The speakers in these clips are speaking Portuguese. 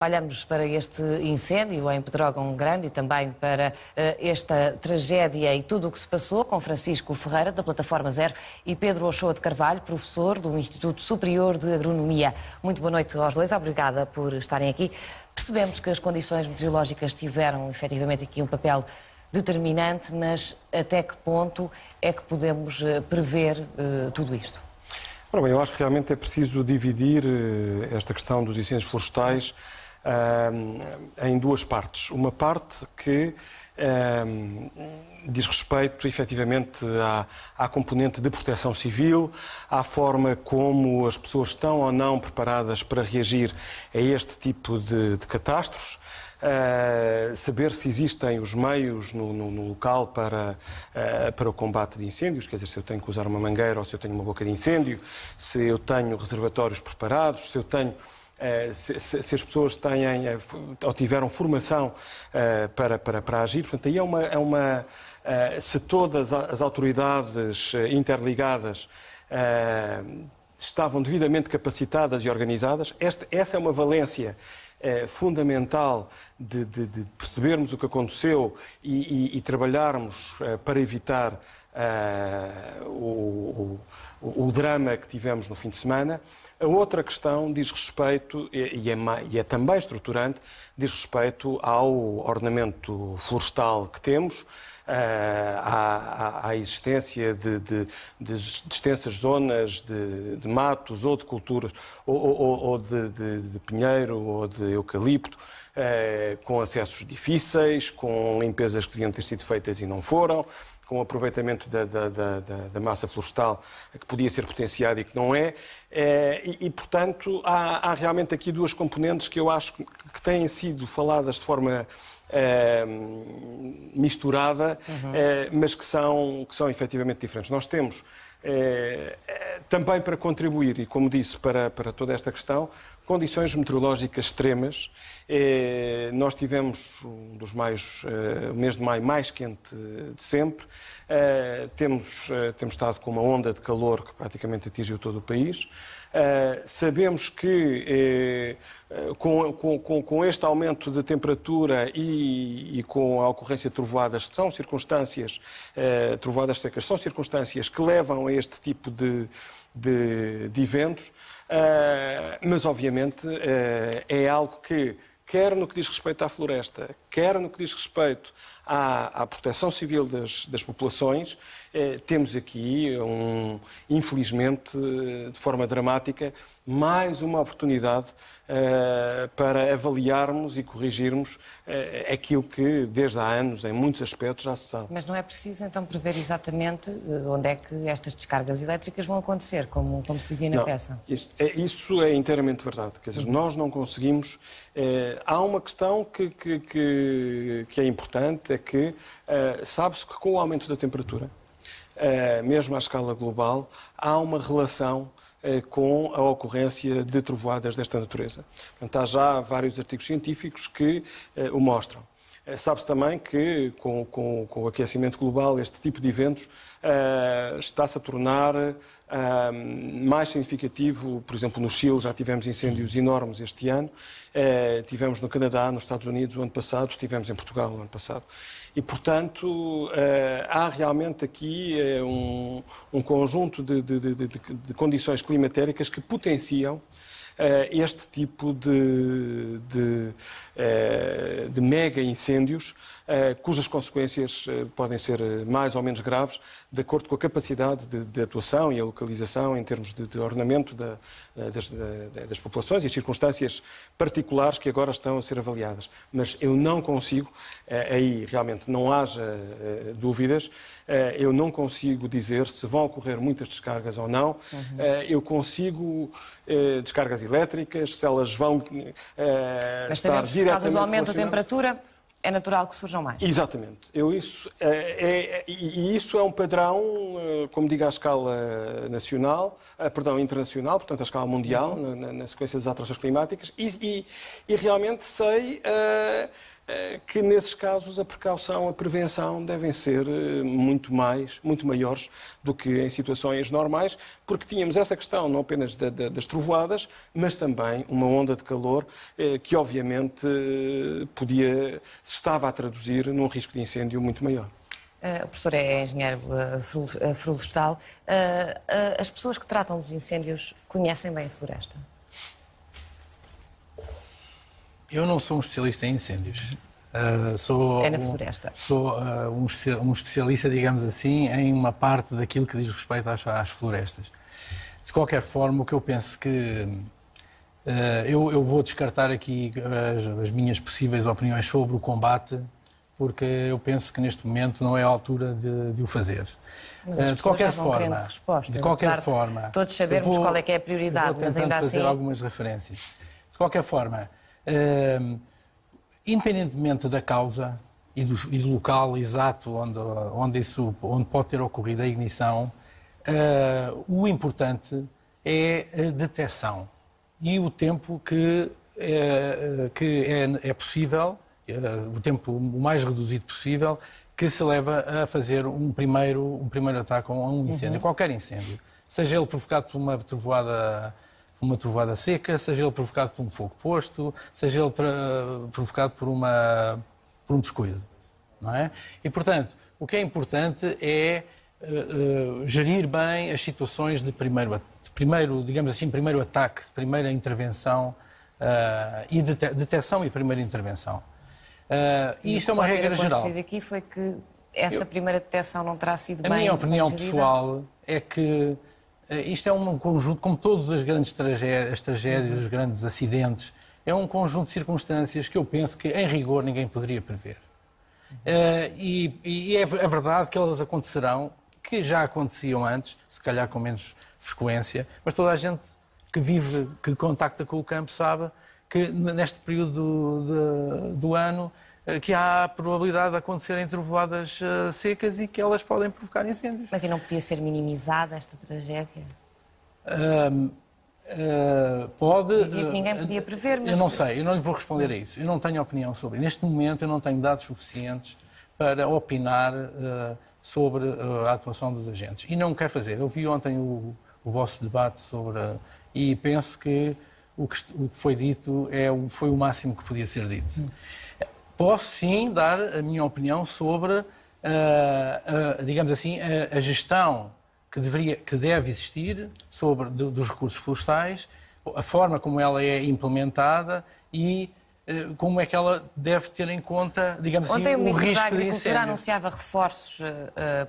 Olhamos para este incêndio em Pedrógão Grande e também para esta tragédia e tudo o que se passou com Francisco Ferreira, da Plataforma Zero, e Pedro Ochoa de Carvalho, professor do Instituto Superior de Agronomia. Muito boa noite aos dois, obrigada por estarem aqui. Percebemos que as condições meteorológicas tiveram efetivamente aqui um papel determinante, mas até que ponto é que podemos prever tudo isto? Ora bem, eu acho que realmente é preciso dividir esta questão dos incêndios florestais em duas partes. Uma parte que diz respeito, efetivamente, à componente de proteção civil, à forma como as pessoas estão ou não preparadas para reagir a este tipo de catástrofes. Saber se existem os meios no local para o combate de incêndios, quer dizer, se eu tenho que usar uma mangueira ou se eu tenho uma boca de incêndio, se eu tenho reservatórios preparados, se eu tenho... Se as pessoas têm ou tiveram formação para agir. Portanto, aí se todas as autoridades interligadas estavam devidamente capacitadas e organizadas, essa é uma valência fundamental de percebermos o que aconteceu e trabalharmos para evitar o drama que tivemos no fim de semana. A outra questão diz respeito, e é também estruturante, diz respeito ao ordenamento florestal que temos, à existência de extensas zonas de matos ou de culturas, ou de pinheiro ou de eucalipto, com acessos difíceis, com limpezas que deviam ter sido feitas e não foram, com o aproveitamento da massa florestal que podia ser potenciada e que não é. Portanto, há realmente aqui duas componentes que eu acho que têm sido faladas de forma misturada, mas que são efetivamente diferentes. Nós temos, também para contribuir, e como disse, para toda esta questão, condições meteorológicas extremas. Nós tivemos o mês de maio mais quente de sempre. Temos estado com uma onda de calor que praticamente atingiu todo o país. Sabemos que com este aumento de temperatura e com a ocorrência de trovoadas, são circunstâncias, trovoadas secas, são circunstâncias que levam a este tipo de eventos, mas obviamente é algo que, quer no que diz respeito à floresta, quer no que diz respeito à proteção civil das populações, temos aqui, infelizmente, de forma dramática, mais uma oportunidade para avaliarmos e corrigirmos aquilo que, desde há anos, em muitos aspectos, já se sabe. Mas não é preciso, então, prever exatamente onde é que estas descargas elétricas vão acontecer, como se dizia na peça? Isso é inteiramente verdade. Quer dizer, nós não conseguimos... há uma questão que é importante, é que sabe-se que com o aumento da temperatura, mesmo à escala global, há uma relação com a ocorrência de trovoadas desta natureza. Portanto, há já vários artigos científicos que o mostram. Sabe-se também que, com o aquecimento global, este tipo de eventos está-se a tornar mais significativo. Por exemplo, no Chile já tivemos incêndios enormes este ano, tivemos no Canadá, nos Estados Unidos o ano passado, tivemos em Portugal o ano passado. E, portanto, há realmente aqui um conjunto de condições climatéricas que potenciam este tipo de mega incêndios, cujas consequências podem ser mais ou menos graves, de acordo com a capacidade de atuação e a localização em termos de ordenamento das populações e as circunstâncias particulares que agora estão a ser avaliadas. Mas eu não consigo, aí realmente não haja dúvidas, eu não consigo dizer se vão ocorrer muitas descargas ou não. Eu consigo descargas elétricas, se elas vão estar diretamente relacionadas. Por causa do aumento da temperatura, é natural que surjam mais. Exatamente. Isso é um padrão, como digo, à escala internacional, portanto, à escala mundial, na sequência das alterações climáticas, e realmente sei que nesses casos a precaução, a prevenção devem ser muito maiores do que em situações normais, porque tínhamos essa questão não apenas das trovoadas, mas também uma onda de calor que obviamente se estava a traduzir num risco de incêndio muito maior. O professor é engenheiro florestal. As pessoas que tratam dos incêndios conhecem bem a floresta? Eu não sou um especialista em incêndios. É na floresta. Sou um especialista, digamos assim, em uma parte daquilo que diz respeito às florestas. De qualquer forma, o que eu penso que... eu vou descartar aqui as minhas possíveis opiniões sobre o combate, porque eu penso que neste momento não é a altura de o fazer. De qualquer forma, todos sabemos qual é que é a prioridade, mas ainda assim... fazer algumas referências. De qualquer forma, independentemente da causa e do local exato onde pode ter ocorrido a ignição, o importante é a detecção e o tempo que é possível, o tempo o mais reduzido possível, que se leva a fazer um primeiro ataque a um incêndio, qualquer incêndio, seja ele provocado por uma trovoada seca, seja ele provocado por um fogo posto, seja ele provocado por um descuido, não é? E, portanto, o que é importante é gerir bem as situações de primeiro, digamos assim, primeiro ataque, de primeira intervenção e detecção e primeira intervenção. E isto é uma regra geral. O que aqui foi que essa primeira detecção não terá sido bem gerida? A minha opinião pessoal é que isto é um conjunto, como todas as grandes tragédias, os grandes acidentes, é um conjunto de circunstâncias que eu penso que, em rigor, ninguém poderia prever. E é verdade que elas acontecerão, que já aconteciam antes, se calhar com menos frequência, mas toda a gente que contacta com o campo sabe que neste período do ano que há a probabilidade de acontecerem trovoadas secas e que elas podem provocar incêndios. Mas e não podia ser minimizada esta tragédia? Pode... Dizia que ninguém podia prever, mas... Eu não sei, eu não lhe vou responder a isso. Eu não tenho opinião sobre isso. Neste momento eu não tenho dados suficientes para opinar sobre a atuação dos agentes. E não o quero fazer. Eu vi ontem o vosso debate sobre... E penso que o que foi dito foi o máximo que podia ser dito. Posso sim dar a minha opinião sobre, digamos assim, a gestão que deve existir dos recursos florestais, a forma como ela é implementada e como é que ela deve ter em conta, digamos assim, o risco de incêndio. Anunciava reforços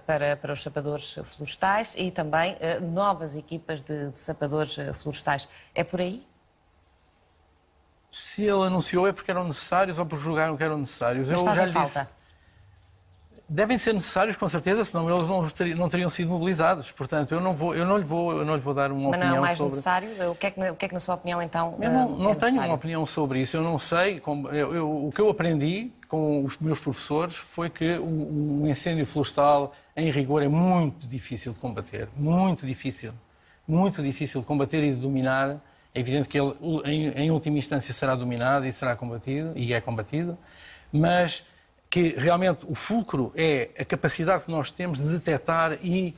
para os sapadores florestais e também novas equipas de sapadores florestais. É por aí? Se ele anunciou é porque eram necessários ou porque julgaram que eram necessários. Mas fazem falta? Devem ser necessários, com certeza, senão eles não teriam sido mobilizados. Portanto, eu não lhe vou dar uma opinião sobre... Mas não é mais necessário? O que é que, na sua opinião, então, eu não tenho uma opinião sobre isso. Eu não sei. O que eu aprendi com os meus professores foi que um incêndio florestal, em rigor, é muito difícil de combater. Muito difícil. Muito difícil de combater e de dominar. É evidente que ele, em última instância, será dominado e será combatido, e é combatido, mas que realmente o fulcro é a capacidade que nós temos de detectar e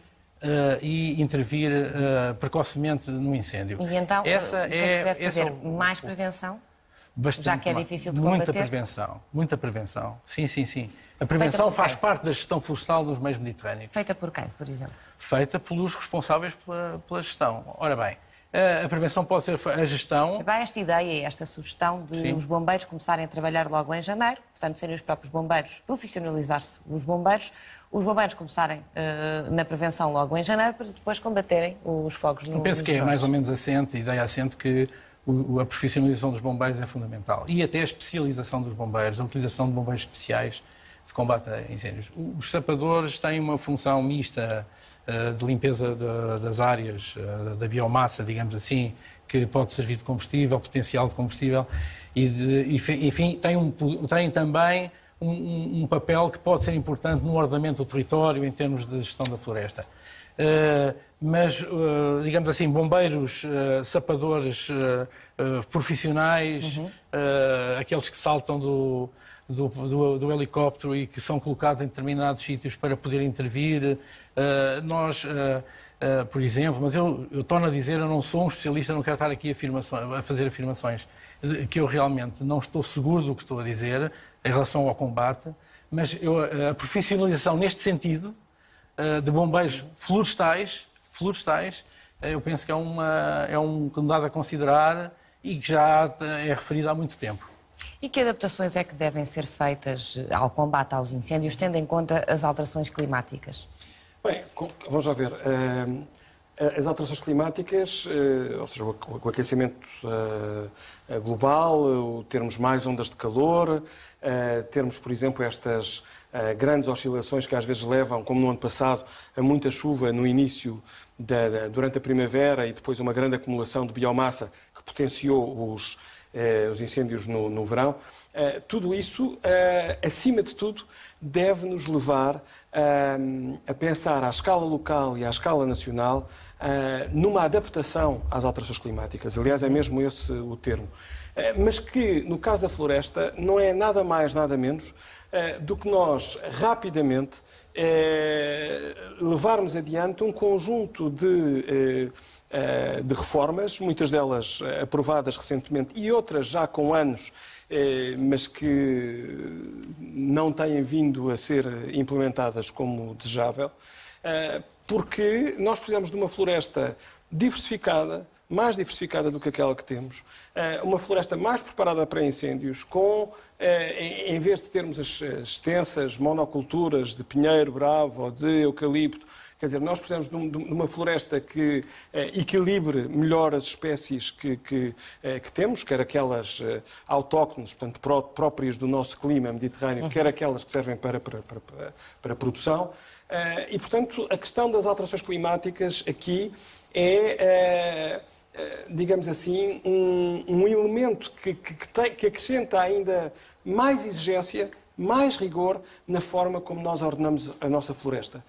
intervir precocemente no incêndio. E então, o que é que se deve fazer? Mais prevenção? Bastante, já que é difícil de combater? Muita prevenção. Sim. A prevenção faz parte da gestão florestal nos meios mediterrâneos. Feita por quem, por exemplo? Feita pelos responsáveis pela gestão. Ora bem, a prevenção pode ser a gestão... Vai esta ideia, esta sugestão de os bombeiros começarem a trabalhar logo em janeiro, portanto, serem os próprios bombeiros, profissionalizar-se os bombeiros começarem na prevenção logo em janeiro para depois combaterem os fogos no... Penso que é mais ou menos a ideia assente que a profissionalização dos bombeiros é fundamental. E até a especialização dos bombeiros, a utilização de bombeiros especiais de combate a incêndios. Os sapadores têm uma função mista de limpeza das áreas, da biomassa, digamos assim, que pode servir de combustível, potencial de combustível, enfim, tem também um papel que pode ser importante no ordenamento do território em termos de gestão da floresta. Mas, digamos assim, bombeiros, sapadores profissionais, aqueles que saltam do helicóptero e que são colocados em determinados sítios para poder intervir. Por exemplo, mas eu torno a dizer, eu não sou um especialista, não quero estar aqui a fazer afirmações que eu realmente não estou seguro do que estou a dizer em relação ao combate, mas a profissionalização neste sentido de bombeiros florestais, eu penso que é um dado a considerar e que já é referido há muito tempo. E que adaptações é que devem ser feitas ao combate aos incêndios, tendo em conta as alterações climáticas? Bem, vamos lá ver. As alterações climáticas, ou seja, o aquecimento global, termos mais ondas de calor, termos, por exemplo, estas grandes oscilações que às vezes levam, como no ano passado, a muita chuva no início, durante a primavera e depois uma grande acumulação de biomassa que potenciou os incêndios no verão. Tudo isso, acima de tudo, deve nos levar a pensar à escala local e à escala nacional numa adaptação às alterações climáticas. Aliás, é mesmo esse o termo. Mas que, no caso da floresta, não é nada mais, nada menos do que nós, rapidamente, levarmos adiante um conjunto de reformas, muitas delas aprovadas recentemente e outras já com anos, mas que não têm vindo a ser implementadas como desejável, porque nós precisamos de uma floresta diversificada, mais diversificada do que aquela que temos, uma floresta mais preparada para incêndios, em vez de termos as extensas monoculturas de pinheiro bravo ou de eucalipto. Quer dizer, nós precisamos de uma floresta que equilibre melhor as espécies que temos, quer aquelas autóctones, portanto, próprias do nosso clima mediterrâneo, quer aquelas que servem para a produção. E, portanto, a questão das alterações climáticas aqui é, digamos assim, um elemento que acrescenta ainda mais exigência, mais rigor na forma como nós ordenamos a nossa floresta.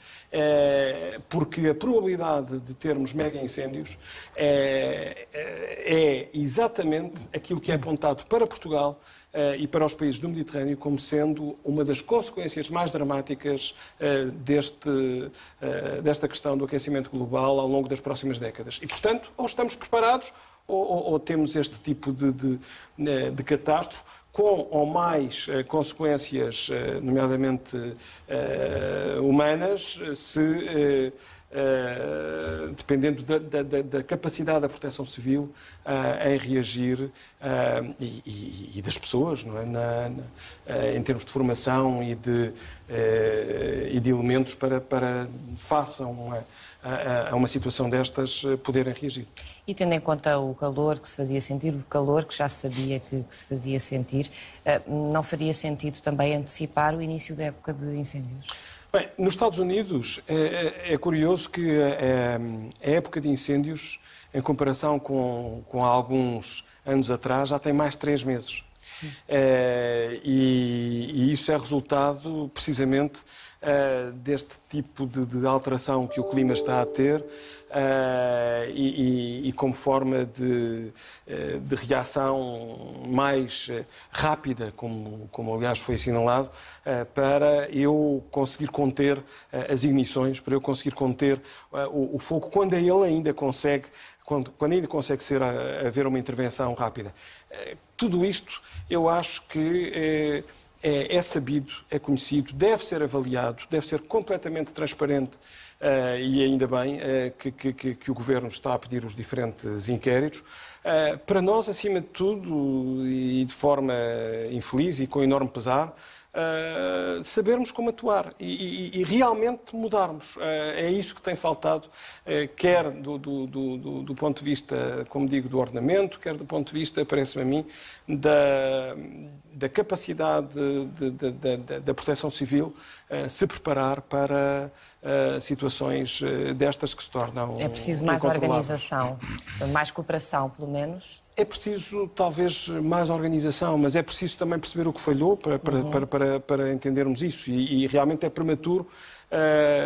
Porque a probabilidade de termos mega incêndios é exatamente aquilo que é apontado para Portugal e para os países do Mediterrâneo como sendo uma das consequências mais dramáticas desta questão do aquecimento global ao longo das próximas décadas. E, portanto, ou estamos preparados ou temos este tipo de catástrofe com ou mais consequências, nomeadamente humanas, dependendo da capacidade da proteção civil em reagir e das pessoas, não é? Em termos de formação e de elementos para façam a uma situação destas poderem reagir. E tendo em conta o calor que se fazia sentir, o calor que já se sabia que se fazia sentir, não faria sentido também antecipar o início da época de incêndios? Bem, nos Estados Unidos é curioso que a época de incêndios, em comparação com há alguns anos atrás, já tem mais de 3 meses. E isso é resultado, precisamente, deste tipo de alteração que o clima está a ter e como forma de reação mais rápida, como aliás foi assinalado, para eu conseguir conter as ignições, para eu conseguir conter o fogo quando ele ainda consegue, quando ainda consegue haver uma intervenção rápida. Tudo isto eu acho que é sabido, é conhecido, deve ser avaliado, deve ser completamente transparente e ainda bem que o Governo está a pedir os diferentes inquéritos. Para nós, acima de tudo, e de forma infeliz e com enorme pesar, sabermos como atuar e realmente mudarmos. É isso que tem faltado, quer do ponto de vista, como digo, do ordenamento, quer do ponto de vista, parece-me a mim, da capacidade da proteção civil se preparar para situações destas que se tornam É preciso mais organização, mais cooperação, pelo menos? É preciso, talvez, mais organização, mas é preciso também perceber o que falhou para entendermos isso. E realmente é prematuro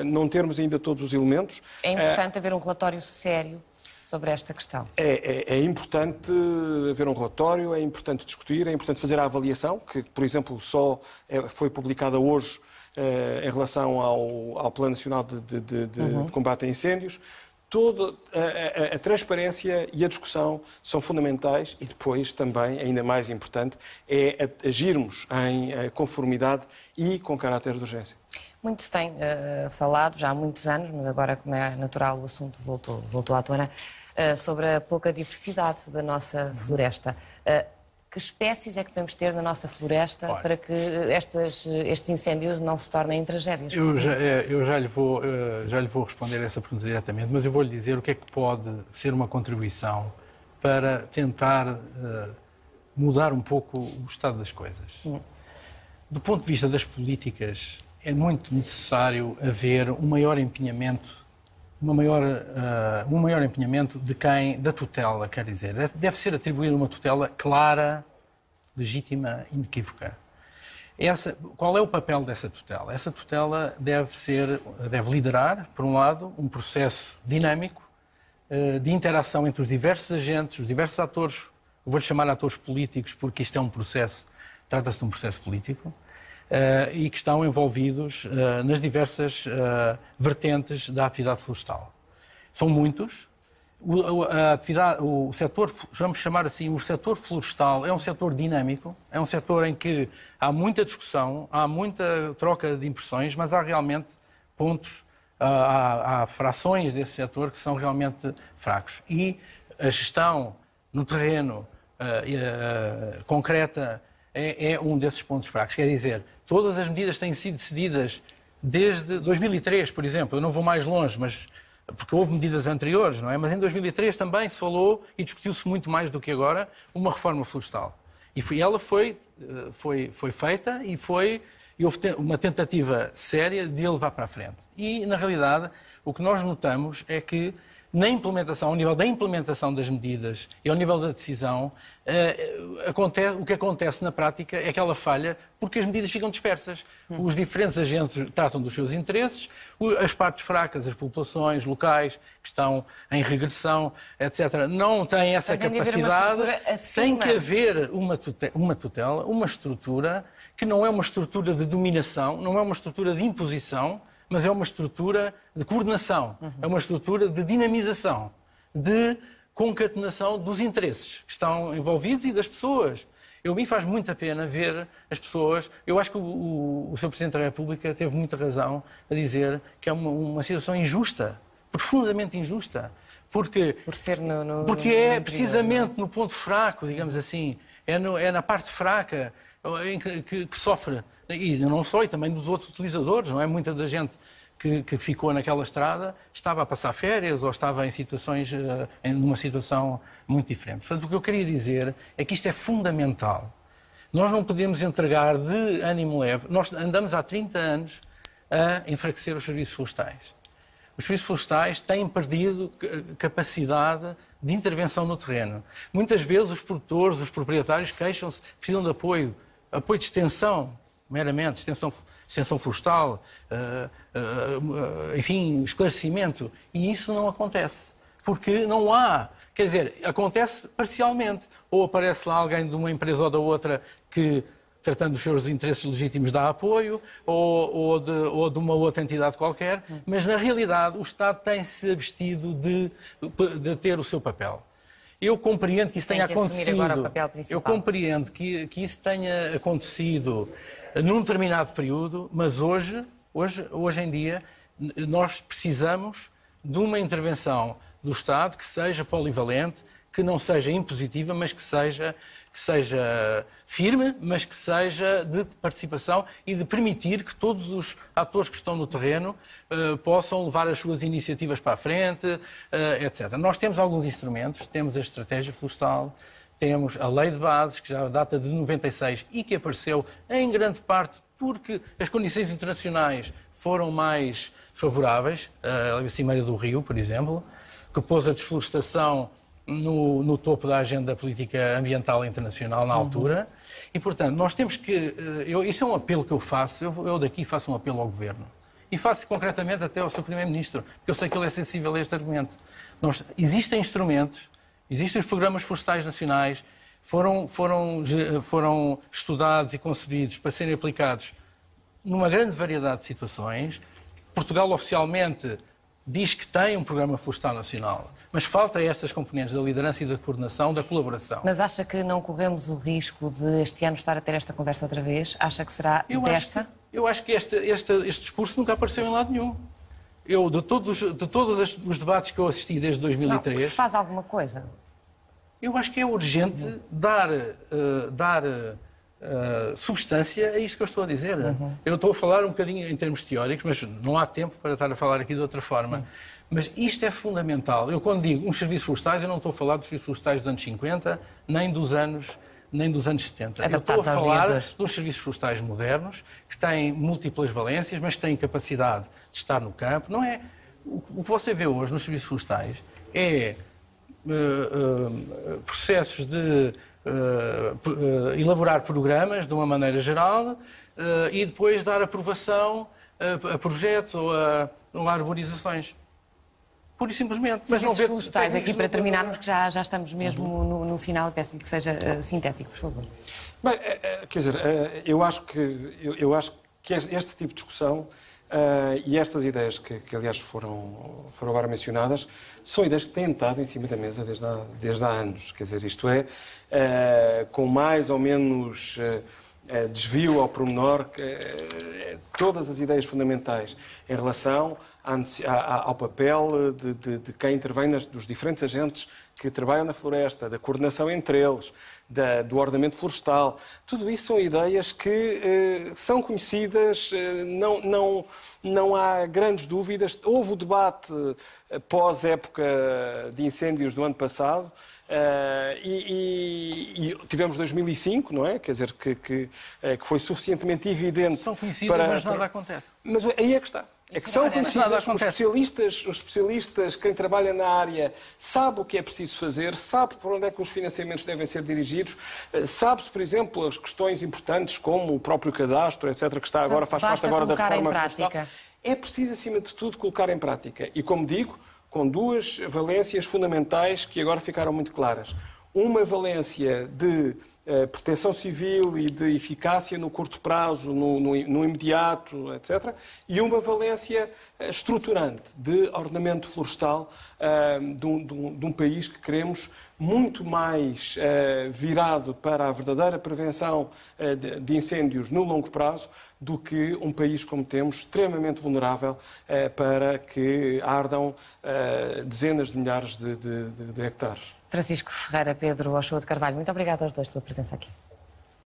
não termos ainda todos os elementos. É importante haver um relatório sério sobre esta questão? É importante haver um relatório, é importante discutir, é importante fazer a avaliação, que, por exemplo, só foi publicada hoje em relação ao Plano Nacional de Combate a Incêndios. Toda a transparência e a discussão são fundamentais e depois também, ainda mais importante, é agirmos em conformidade e com caráter de urgência. Muito se tem falado já há muitos anos, mas agora, como é natural, o assunto voltou à tona, sobre a pouca diversidade da nossa floresta. Que espécies é que devemos ter na nossa floresta para que estes incêndios não se tornem em tragédias? Eu já lhe vou responder essa pergunta diretamente, mas eu vou lhe dizer o que é que pode ser uma contribuição para tentar mudar um pouco o estado das coisas. Do ponto de vista das políticas, é muito necessário haver um maior empenhamento, um maior empenhamento da tutela, quer dizer, deve ser atribuída uma tutela clara, legítima, inequívoca. Qual é o papel dessa tutela? Essa tutela deve liderar, por um lado, um processo dinâmico de interação entre os diversos agentes, os diversos atores, eu vou-lhe chamar atores políticos, porque isto é um processo, trata-se de um processo político, e que estão envolvidos nas diversas vertentes da atividade florestal. São muitos. O setor, vamos chamar assim, o setor florestal é um setor dinâmico, é um setor em que há muita discussão, há muita troca de impressões, mas há realmente pontos, há frações desse setor que são realmente fracos. E a gestão no terreno concreta é um desses pontos fracos. Quer dizer, todas as medidas têm sido decididas desde 2003, por exemplo. Eu não vou mais longe, mas porque houve medidas anteriores, não é? Mas em 2003 também se falou e discutiu-se muito mais do que agora uma reforma florestal. E ela foi feita e houve uma tentativa séria de a levar para a frente. E, na realidade, o que nós notamos é que na implementação, ao nível da implementação das medidas e ao nível da decisão, o que acontece na prática é que ela falha porque as medidas ficam dispersas. Os diferentes agentes tratam dos seus interesses, as partes fracas, as populações locais que estão em regressão, etc., não têm essa capacidade. Tem que haver uma tutela, uma estrutura que não é uma estrutura de dominação, não é uma estrutura de imposição, mas é uma estrutura de coordenação, é uma estrutura de dinamização, de concatenação dos interesses que estão envolvidos e das pessoas. Me faz muita pena ver as pessoas. Eu acho que o Sr. Presidente da República teve muita razão a dizer que é uma situação injusta, profundamente injusta, porque é precisamente no ponto fraco, digamos assim, é na parte fraca que sofre, e não só, e também dos outros utilizadores, não é? Muita da gente que ficou naquela estrada estava a passar férias ou estava numa situação muito diferente. Portanto, o que eu queria dizer é que isto é fundamental. Nós não podemos entregar de ânimo leve. Nós andamos há 30 anos a enfraquecer os serviços florestais. Os serviços florestais têm perdido capacidade de intervenção no terreno. Muitas vezes os produtores, os proprietários queixam-se, precisam de apoio de extensão, meramente, extensão florestal, enfim, esclarecimento. E isso não acontece, porque não há. Quer dizer, acontece parcialmente. Ou aparece lá alguém de uma empresa ou da outra que, tratando dos seus interesses legítimos, dá apoio, ou de uma outra entidade qualquer, mas na realidade o Estado tem-se abstido de ter o seu papel. Eu compreendo que isso tenha acontecido. Eu compreendo que isso tenha acontecido num determinado período, mas hoje em dia nós precisamos de uma intervenção do Estado que seja polivalente, que não seja impositiva, mas que seja firme, mas que seja de participação e de permitir que todos os atores que estão no terreno possam levar as suas iniciativas para a frente, etc. Nós temos alguns instrumentos, temos a estratégia florestal, temos a lei de bases, que já data de 96 e que apareceu em grande parte porque as condições internacionais foram mais favoráveis, a Cimeira do Rio, por exemplo, que pôs a desflorestação no topo da agenda política ambiental internacional na altura. E, portanto, nós temos que... Isso é um apelo que eu faço. Eu daqui faço um apelo ao Governo. E faço concretamente até ao Sr. Primeiro-Ministro, porque eu sei que ele é sensível a este argumento. Existem instrumentos, existem os programas florestais nacionais, foram estudados e concebidos para serem aplicados numa grande variedade de situações. Portugal oficialmente diz que tem um programa florestal nacional, mas falta estas componentes da liderança e da coordenação, da colaboração. Mas acha que não corremos o risco de este ano estar a ter esta conversa outra vez? Acha que será desta? Eu acho que este discurso nunca apareceu em lado nenhum. De todos os debates que eu assisti desde 2003... Não, se faz alguma coisa? Eu acho que é urgente dar substância a isto que eu estou a dizer. Eu estou a falar um bocadinho em termos teóricos, mas não há tempo para estar a falar aqui de outra forma. Sim. Mas isto é fundamental. Eu, quando digo uns serviços florestais, eu não estou a falar dos serviços florestais dos anos 50, nem dos anos 70. Eu estou a falar de uns serviços florestais modernos, que têm múltiplas valências, mas que têm capacidade de estar no campo. Não é... O que você vê hoje nos serviços florestais é processos de elaborar programas de uma maneira geral e depois dar aprovação a projetos ou a arborizações. Pura e simplesmente. Mas não florestais, aqui para terminarmos, que já estamos mesmo no final, peço-lhe que seja sintético, por favor. Bem, quer dizer, eu acho que este tipo de discussão e estas ideias que aliás foram agora mencionadas, são ideias que têm estado em cima da mesa desde há anos. Quer dizer, isto é, com mais ou menos desvio ao pormenor, todas as ideias fundamentais em relação ao papel de quem intervém dos diferentes agentes que trabalham na floresta, da coordenação entre eles, do ordenamento florestal. Tudo isso são ideias que são conhecidas, não há grandes dúvidas. Houve o debate pós-época de incêndios do ano passado e tivemos 2005, não é? Quer dizer, que foi suficientemente evidente. São conhecidas, mas nada acontece. Mas aí é que está. É que são conhecidas, os especialistas, quem trabalha na área, sabe o que é preciso fazer, sabe por onde é que os financiamentos devem ser dirigidos, sabe-se, por exemplo, as questões importantes como o próprio cadastro, etc., que está agora, faz parte agora da reforma florestal. É preciso, acima de tudo, colocar em prática. E, como digo, com duas valências fundamentais que agora ficaram muito claras. Uma valência de proteção civil e de eficácia no curto prazo, no imediato, etc. E uma valência estruturante de ordenamento florestal de um país que queremos muito mais virado para a verdadeira prevenção de incêndios no longo prazo do que um país como temos, extremamente vulnerável para que ardam dezenas de milhares de hectares. Francisco Ferreira, Pedro Ochoa de Carvalho, muito obrigada aos dois pela presença aqui.